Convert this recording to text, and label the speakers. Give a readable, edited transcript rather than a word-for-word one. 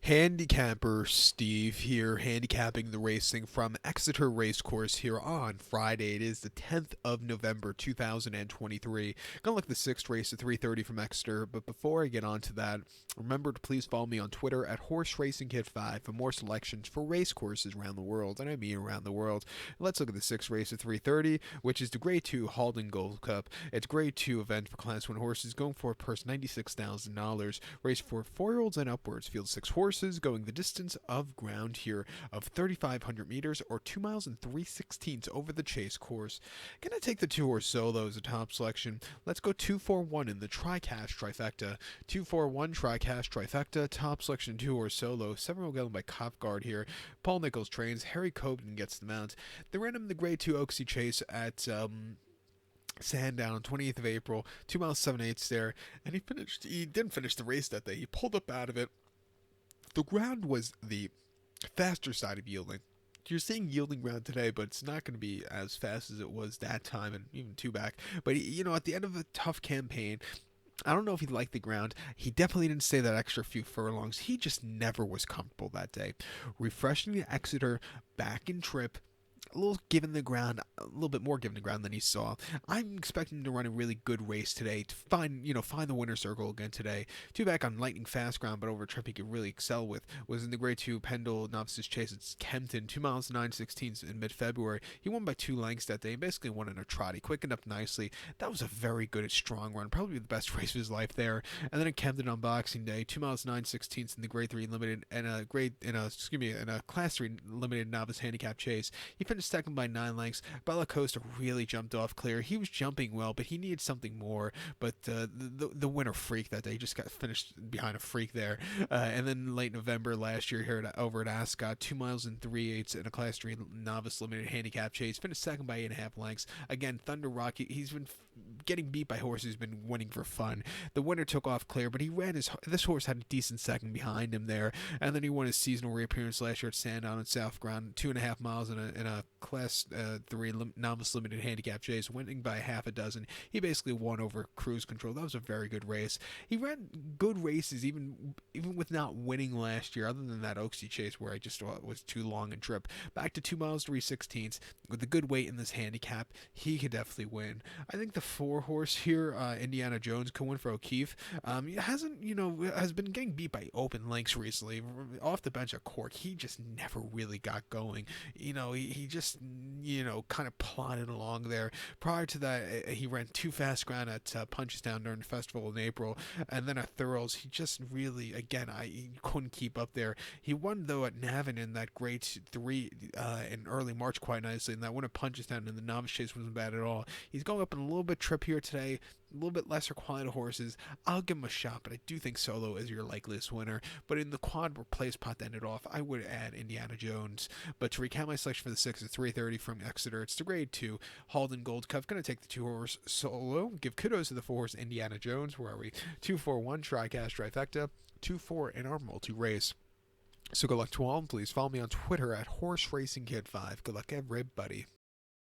Speaker 1: Handicapper Steve here, handicapping the racing from Exeter Racecourse here on Friday. It is the 10th of November 2023. Gonna look at the sixth race at 3:30 from Exeter, but before I get on to that, remember to please follow me on Twitter at HorseRacingKid5 for more selections for race courses around the world, and I mean around the world. Let's look at the sixth race at 3:30, which is the Grade 2 Haldon Gold Cup. It's a Grade 2 event for Class 1 horses, going for a purse $96,000. Race for 4-year-olds and upwards. Field 6 horses going the distance of ground here of 3,500 meters or 2 miles and 3/16 over the chase course. Gonna take the 2-horse solo as a top selection. Let's go 2-4-1 in the tri-cash trifecta. 2-4-1 tri-cash trifecta, top selection 2-horse solo. 7 will get by Cop Guard here. Paul Nichols trains. Harry Cobden gets the mount. They ran him the Grade 2 Oaksey Chase at Sandown on 28th of April, 2 miles 7/8 there, and he didn't finish the race that day. He pulled up out of it. The ground was the faster side of yielding. You're seeing yielding ground today, but it's not going to be as fast as it was that time and even two back. But, at the end of a tough campaign, I don't know if he liked the ground. He definitely didn't stay that extra few furlongs. He just never was comfortable that day. Refreshing the Exeter back in trip, a little given the ground, a little bit more given the ground than he saw. I'm expecting him to run a really good race today to find the winner's circle again today. Two back on lightning fast ground, but over a trip he could really excel with was in the Grade 2 Pendle Novices Chase at Kempton, 2 miles 9/16 in mid-February. He won by 2 lengths that day and basically won in a trot. He quickened up nicely. That was a very good, strong run, probably the best race of his life there. And then at Kempton on Boxing Day, 2 miles 9/16 in the Grade 3 limited and in a Class 3 limited novice handicap chase. He finished second by 9 lengths. Bella Costa really jumped off clear. He was jumping well, but he needed something more. But the winner Freak that day, he just got finished behind a Freak there. And then late November last year here over at Ascot, 2 miles and 3/8 in a Class 3 novice limited handicap chase. Finished second by 8.5 lengths. Again, Thunder Rock, he's been getting beat by horses who's been winning for fun. The winner took off clear, but this horse had a decent second behind him there. And then he won his seasonal reappearance last year at Sandown and South Ground, 2.5 miles in a Class 3 novice limited handicap chase, winning by half a dozen. He basically won over cruise control. That was a very good race. He ran good races even with not winning last year, other than that Oaksey Chase where I just thought it was too long a trip. Back to 2 miles 3/16 with a good weight in this handicap, he could definitely win. I think the 4-horse here, Indiana Jones, can win for O'Keefe. Has been getting beat by open lengths recently. Off the bench at Cork, he just never really got going. He just kind of plodded along there. Prior to that, he ran 2 fast ground at Punchestown during the festival in April, and then at Thurles, he just really, again, he couldn't keep up there. He won, though, at Navan in that Grade 3 in early March quite nicely, and that one at Punchestown in the novice chase wasn't bad at all. He's going up in a little bit trip here today, a little bit lesser quality horses. I'll give him a shot, but I do think Solo is your likeliest winner. But in the quad replace pot to end it off, I would add Indiana Jones. But to recap my selection for the 6 at 3:30 from Exeter, it's the Grade 2 Haldon Gold Cup. Going to take the 2-horse Solo. Give kudos to the 4-horse Indiana Jones. Where are we? 2-4-1 tri-cash trifecta. 2-4 in our multi-race. So good luck to all, and please follow me on Twitter at HorseRacingKid5. Good luck, everybody.